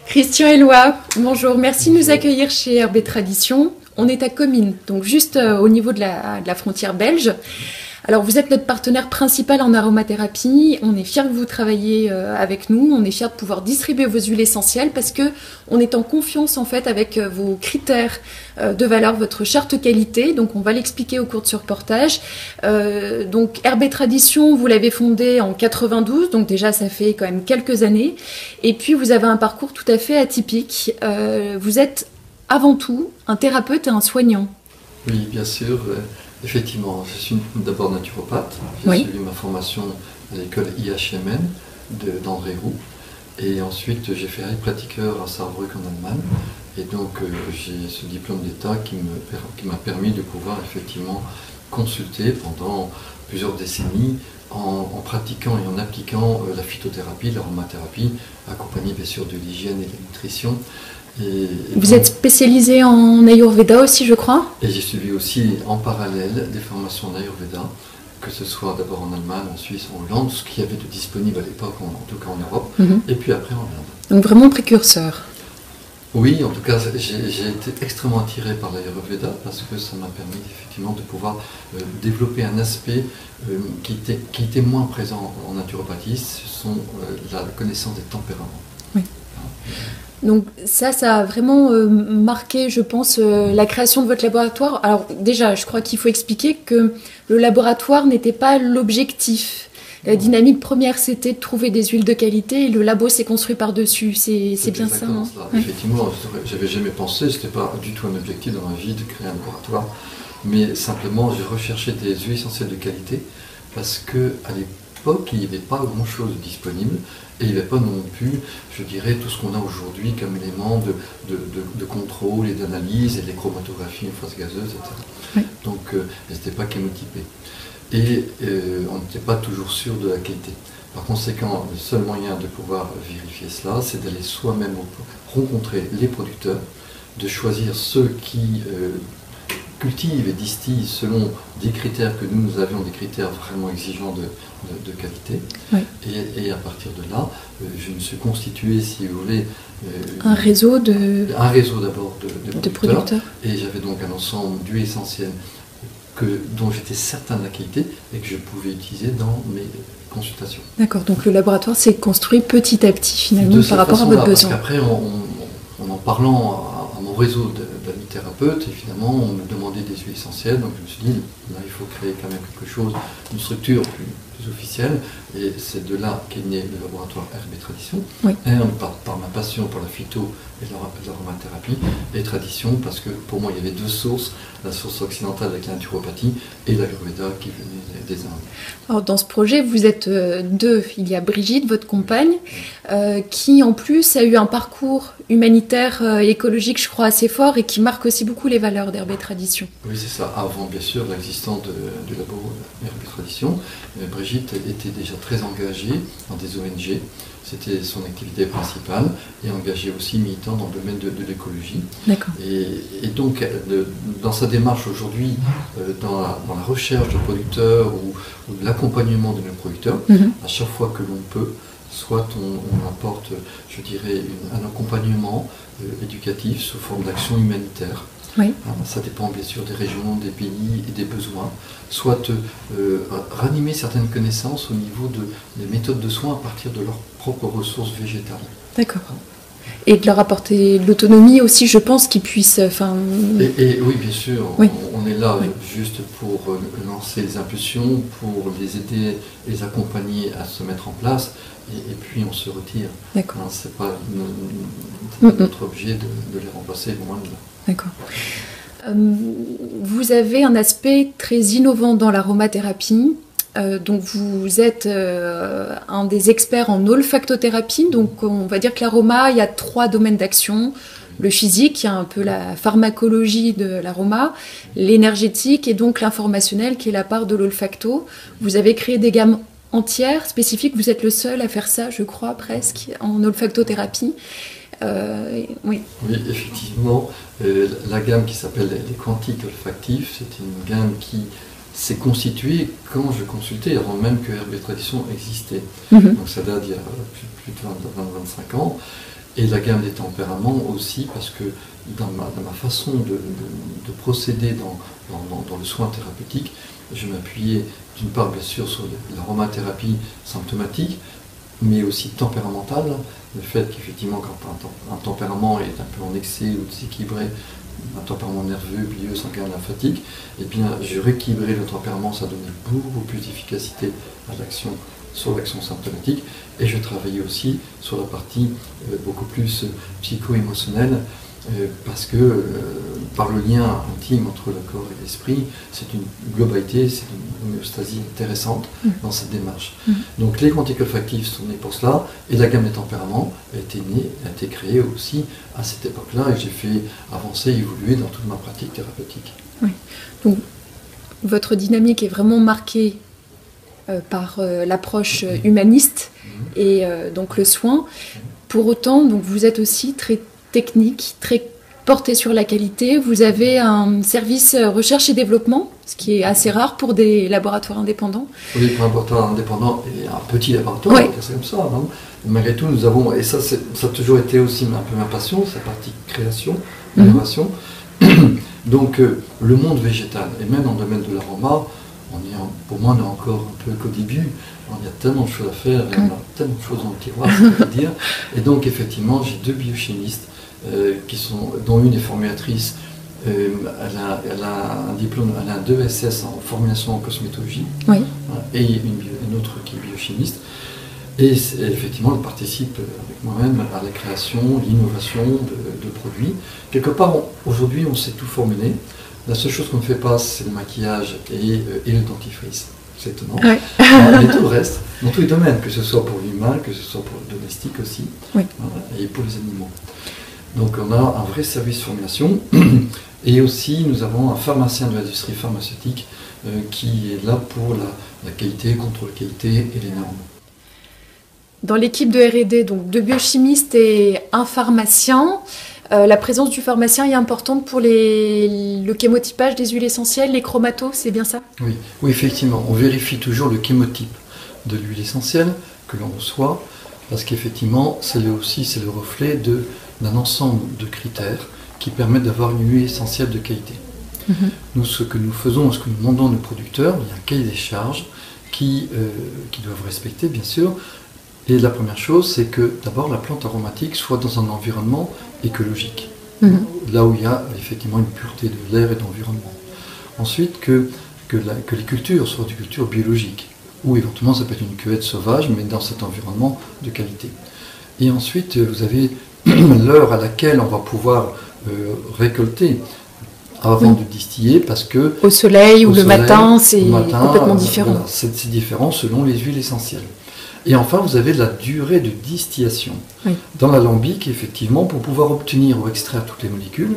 Christian et Loa, bonjour. Merci de nous accueillir chez Herbe & Tradition. On est à Comines, donc juste au niveau de la frontière belge. Alors vous êtes notre partenaire principal en aromathérapie. On est fiers que vous travaillez avec nous. On est fiers de pouvoir distribuer vos huiles essentielles parce que on est en confiance en fait avec vos critères de valeur, votre charte qualité. Donc on va l'expliquer au cours de ce reportage. Donc Herbe & Tradition, vous l'avez fondée en 92, donc déjà ça fait quand même quelques années. Et puis vous avez un parcours tout à fait atypique. Vous êtes avant tout un thérapeute et un soignant. Oui, bien sûr. Effectivement, je suis d'abord naturopathe. J'ai suivi ma formation à l'école IHMN d'André Roux. Et ensuite, j'ai fait pratiqueur à Saarbrück en Allemagne. Et donc, j'ai ce diplôme d'État qui m'a permis de pouvoir effectivement consulter pendant plusieurs décennies en pratiquant et en appliquant la phytothérapie, l'aromathérapie, accompagnée bien sûr de l'hygiène et de la nutrition. Vous êtes spécialisé en Ayurveda aussi, je crois? Et j'ai suivi aussi en parallèle des formations en Ayurveda, que ce soit d'abord en Allemagne, en Suisse, en Hollande, ce qu'il y avait de disponible à l'époque, en tout cas en Europe, et puis après en Inde. Donc vraiment précurseur. Oui, en tout cas, j'ai été extrêmement attiré par l'Ayurveda parce que ça m'a permis effectivement de pouvoir développer un aspect qui était moins présent en naturopathie, ce sont la connaissance des tempéraments. Oui. Donc ça a vraiment marqué, je pense, la création de votre laboratoire. Alors déjà, je crois qu'il faut expliquer que le laboratoire n'était pas l'objectif. La dynamique première, c'était de trouver des huiles de qualité et le labo s'est construit par-dessus. C'est bien ça, non? Effectivement, j'avais jamais pensé, ce n'était pas du tout un objectif dans ma vie de créer un laboratoire, mais simplement, j'ai recherché des huiles essentielles de qualité parce qu'à l'époque, il n'y avait pas grand-chose disponible. Et il n'y avait pas non plus, je dirais, tout ce qu'on a aujourd'hui comme élément de contrôle et d'analyse et de chromatographie en phase gazeuse, etc. Oui. Donc, elles n'étaient pas chémotypées. Et on n'était pas toujours sûr de la qualité. Par conséquent, le seul moyen de pouvoir vérifier cela, c'est d'aller soi-même rencontrer les producteurs, de choisir ceux qui cultivent et distillent selon des critères que nous avions, des critères vraiment exigeants de qualité. Oui. Et à partir de là, je me suis constitué, si vous voulez, un réseau d'abord de producteurs. Et j'avais donc un ensemble d'huiles essentielles dont j'étais certain de la qualité et que je pouvais utiliser dans mes consultations. D'accord, donc le laboratoire s'est construit petit à petit finalement par rapport à votre besoin. Parce qu'après, en parlant à mon réseau d'amis thérapeutes, évidemment, on me demandait des huiles essentielles, donc je me suis dit, là, il faut créer quand même quelque chose, une structure plus officielle, et c'est de là qu'est né le laboratoire Herbe & Tradition, oui. Par ma passion pour la phyto et l'aromathérapie, et tradition, parce que pour moi, il y avait deux sources, la source occidentale avec la naturopathie et l'Ayurveda qui venait des Indes. Alors dans ce projet, vous êtes deux. Il y a Brigitte, votre compagne, qui en plus a eu un parcours humanitaire et écologique, je crois, assez fort et qui marque aussi beaucoup les valeurs d'Herbe & Tradition. Oui, c'est ça. Avant, bien sûr, l'existence du labo Herbe & Tradition, Brigitte était déjà très engagée dans des ONG. C'était son activité principale et engagée aussi militant dans le domaine de l'écologie. D'accord. Et donc, dans sa démarche aujourd'hui, dans la recherche de producteurs ou de l'accompagnement de nos producteurs, à chaque fois que l'on peut, soit on apporte, je dirais, un accompagnement éducatif sous forme d'action humanitaire. Oui. Ça dépend bien sûr des régions, des pays et des besoins. Soit ranimer certaines connaissances au niveau des méthodes de soins à partir de leurs propres ressources végétales. D'accord. Et de leur apporter de l'autonomie aussi, je pense, qu'ils puissent... Et oui, bien sûr, oui. On est là juste pour lancer les impulsions, pour les aider, les accompagner à se mettre en place, et puis on se retire. D'accord. C'est pas notre objet de les remplacer, loin de là. D'accord. Vous avez un aspect très innovant dans l'aromathérapie. Donc vous êtes un des experts en olfactothérapie. Donc on va dire que l'aroma, il y a 3 domaines d'action. Le physique, qui est un peu la pharmacologie de l'aroma, l'énergétique et donc l'informationnel, qui est la part de l'olfacto. Vous avez créé des gammes entières, spécifiques. Vous êtes le seul à faire ça, je crois, presque, en olfactothérapie. Oui, effectivement, la gamme qui s'appelle les quantiques olfactifs, c'est une gamme qui s'est constituée quand je consultais, avant même que Herbe & Tradition existait. Donc ça date d'il y a plus de 20-25 ans. et la gamme des tempéraments aussi, parce que dans ma façon de procéder dans le soin thérapeutique, je m'appuyais d'une part bien sûr sur l'aromathérapie symptomatique, mais aussi tempéramentale. Le fait qu'effectivement quand un tempérament est un peu en excès ou déséquilibré, un tempérament nerveux, bilieux, sanguin, lymphatique, eh bien je rééquilibrais le tempérament, ça donnait beaucoup plus d'efficacité à l'action, sur l'action symptomatique, et je travaillais aussi sur la partie beaucoup plus psycho-émotionnelle, parce que par le lien intime entre le corps et l'esprit, c'est une globalité, c'est une homéostasie intéressante dans cette démarche. Donc les quantiques olfactifs sont nés pour cela, et la gamme des tempéraments a été créée aussi à cette époque-là, et j'ai fait avancer, évoluer dans toute ma pratique thérapeutique. Oui. Donc votre dynamique est vraiment marquée par l'approche humaniste et donc le soin. Pour autant, donc, vous êtes aussi très technique, très porté sur la qualité. Vous avez un service recherche et développement, ce qui est assez rare pour des laboratoires indépendants. Oui, pour un laboratoire indépendant et un petit laboratoire, ouais. C'est comme ça. Non, malgré tout, nous avons, et ça a toujours été aussi un peu ma passion, c'est la partie création, innovation. Donc le monde végétal, et même dans le domaine de l'aroma, pour moi on est encore un peu qu'au début. Il y a tellement de choses à faire, il y a tellement de choses dans le tiroir, c'est ce que je veux dire. Et donc effectivement, j'ai 2 biochimistes, dont une est formatrice. Elle a un diplôme, elle a un 2SS en formation en cosmétologie, oui. Et une autre qui est biochimiste. Et effectivement, elle participe avec moi-même à la création, l'innovation de produits. Quelque part, aujourd'hui, on sait tout formuler. La seule chose qu'on ne fait pas, c'est le maquillage et le dentifrice. C'est étonnant. Ouais. Mais tout le reste, dans tous les domaines, que ce soit pour l'humain, que ce soit pour le domestique aussi, oui. Et pour les animaux. Donc on a un vrai service formulation, et aussi nous avons un pharmacien de l'industrie pharmaceutique qui est là pour la qualité, contrôle qualité et les normes. Dans l'équipe de R&D, donc 2 biochimistes et un pharmacien, la présence du pharmacien est importante pour le chémotypage des huiles essentielles, les chromatos, c'est bien ça? Oui, effectivement. On vérifie toujours le chémotype de l'huile essentielle que l'on reçoit, parce qu'effectivement, c'est le reflet d'un ensemble de critères qui permettent d'avoir une huile essentielle de qualité. Nous, ce que nous faisons, ce que nous demandons à nos producteurs, il y a un cahier des charges qui doivent respecter, bien sûr. Et la première chose, c'est que d'abord la plante aromatique soit dans un environnement écologique, là où il y a effectivement une pureté de l'air et de l'environnement. Ensuite, que les cultures soient des cultures biologiques, ou éventuellement ça peut être une cueillette sauvage, mais dans cet environnement de qualité. Et ensuite, vous avez l'heure à laquelle on va pouvoir récolter avant de distiller, parce que... Au soleil ou le matin, c'est complètement différent. Voilà, c'est différent selon les huiles essentielles. Et enfin, vous avez la durée de distillation. Oui. Dans l'alambic, effectivement, pour pouvoir obtenir ou extraire toutes les molécules,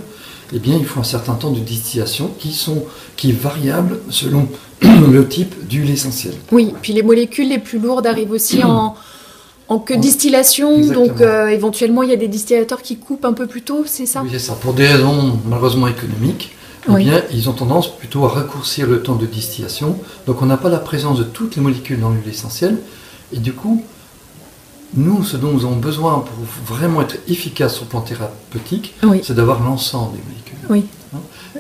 eh bien, il faut un certain temps de distillation qui est variable selon le type d'huile essentielle. Oui, puis les molécules les plus lourdes arrivent aussi en queue de distillation, exactement. Donc éventuellement, il y a des distillateurs qui coupent un peu plus tôt, c'est ça? Oui, c'est ça. Pour des raisons malheureusement économiques, eh bien, ils ont tendance plutôt à raccourcir le temps de distillation. Donc, on n'a pas la présence de toutes les molécules dans l'huile essentielle. Et du coup, nous, ce dont nous avons besoin pour vraiment être efficace sur le plan thérapeutique, c'est d'avoir l'ensemble des molécules. Oui.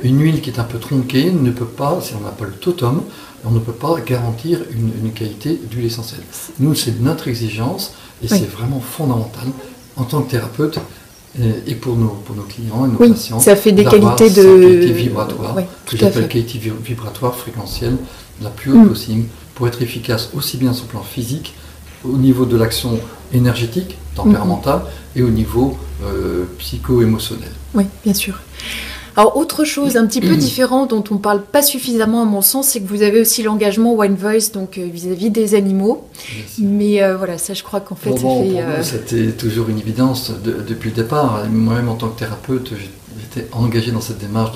Une huile qui est un peu tronquée ne peut pas, si on n'a pas le totum, on ne peut pas garantir une qualité d'huile essentielle. Nous, c'est notre exigence, et c'est vraiment fondamental en tant que thérapeute et pour nos clients et nos patients. Ça fait des qualités de qualité vibratoire, que j'appelle qualité vibratoire fréquentielle, la plus haute possible, pour être efficace aussi bien sur le plan physique, au niveau de l'action énergétique, tempéramentale, et au niveau psycho-émotionnel. Oui, bien sûr. Alors, autre chose un petit peu différent dont on ne parle pas suffisamment à mon sens, c'est que vous avez aussi l'engagement One Voice, donc vis-à-vis des animaux. Mais voilà, ça je crois qu'en fait, c'était toujours une évidence depuis le départ. Moi-même, en tant que thérapeute, j'étais engagé dans cette démarche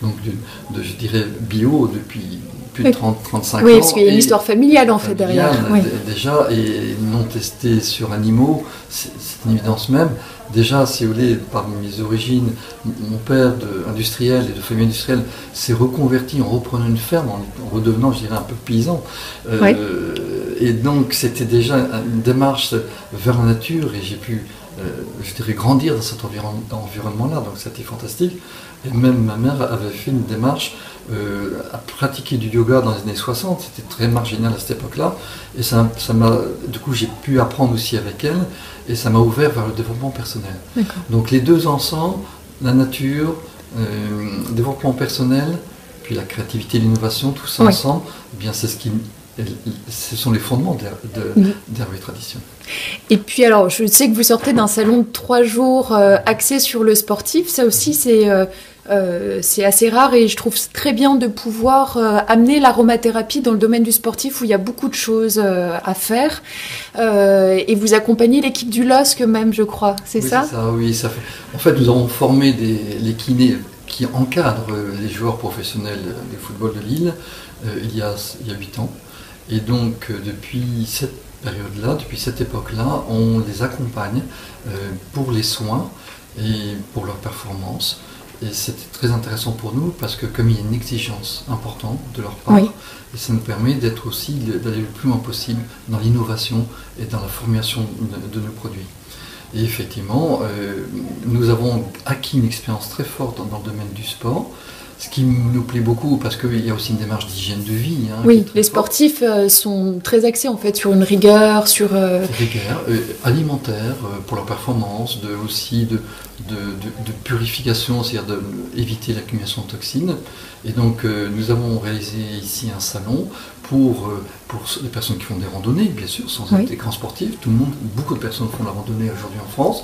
je dirais, bio depuis plus de 30-35 ans. Oui, parce qu'il y a une histoire familiale en fait derrière. Déjà, et non testé sur animaux, c'est une évidence même. Déjà, si vous voulez, par mes origines, mon père industriel et de famille industrielle s'est reconverti en reprenant une ferme, en redevenant, je dirais, un peu paysan. Et donc, c'était déjà une démarche vers la nature, et j'ai pu je dirais, grandir dans cet environnement-là. Donc c'était fantastique. Et même ma mère avait fait une démarche à pratiquer du yoga dans les années 60. C'était très marginal à cette époque-là. Et du coup, j'ai pu apprendre aussi avec elle. Et ça m'a ouvert vers le développement personnel. Donc les deux ensemble, la nature, développement personnel, puis la créativité, l'innovation, tout ça ensemble, eh bien ce sont les fondements d'Herbe et Tradition. Et puis alors, je sais que vous sortez d'un salon de 3 jours axé sur le sportif. Ça aussi, c'est assez rare et je trouve très bien de pouvoir amener l'aromathérapie dans le domaine du sportif où il y a beaucoup de choses à faire. Et vous accompagnez l'équipe du LOSC même, je crois, c'est ça? Oui, ça fait. En fait, nous avons formé les kinés qui encadrent les joueurs professionnels de football de Lille il y a 8 ans. Et donc, depuis cette période-là, depuis cette époque-là, on les accompagne pour les soins et pour leur performance. Et c'était très intéressant pour nous parce que comme il y a une exigence importante de leur part, et ça nous permet d'aller le plus loin possible dans l'innovation et dans la formulation de nos produits. Et effectivement, nous avons acquis une expérience très forte dans le domaine du sport. Ce qui nous plaît beaucoup, parce qu'il y a aussi une démarche d'hygiène de vie. Oui, les sportifs sont très axés en fait sur une rigueur, sur... Rigueur, alimentaire, pour leur performance, aussi de purification, c'est-à-dire d'éviter l'accumulation de toxines. Et donc nous avons réalisé ici un salon pour les personnes qui font des randonnées, bien sûr, sans être des grands sportifs. Beaucoup de personnes font la randonnée aujourd'hui en France,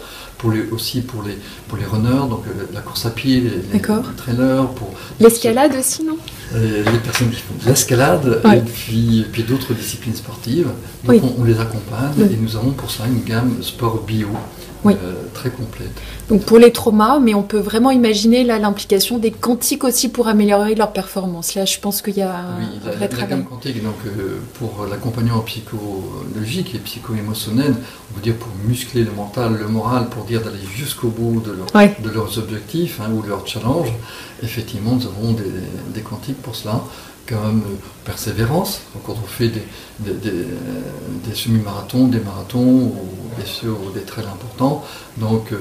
aussi pour les runners, donc la course à pied, les trailers. L'escalade aussi, non? Les personnes qui font de l'escalade, et puis d'autres disciplines sportives. Donc on les accompagne et nous avons pour ça une gamme sport bio très complète. Donc pour les traumas, mais on peut vraiment imaginer là l'implication des quantiques aussi pour améliorer leur performance. Là, je pense qu'il y a un vrai travail. La gamme quantique, donc pour l'accompagnement psychologique et psycho-émotionnel, on veut dire pour muscler le mental, le moral, pour dire d'aller jusqu'au bout de leurs objectifs ou de leurs challenges. Effectivement, nous avons des quantiques pour cela. Quand même persévérance, quand on fait des semi-marathons, des marathons ou des trails importants, donc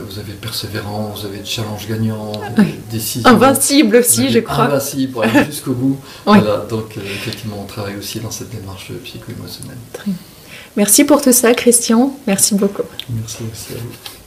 vous avez persévérance, vous avez des challenges gagnants, des décisions. Invincible aussi, je crois. Invincible pour aller jusqu'au bout. Voilà, donc effectivement, on travaille aussi dans cette démarche psycho-émotionnelle. Merci pour tout ça, Christian. Merci beaucoup. Merci aussi à vous.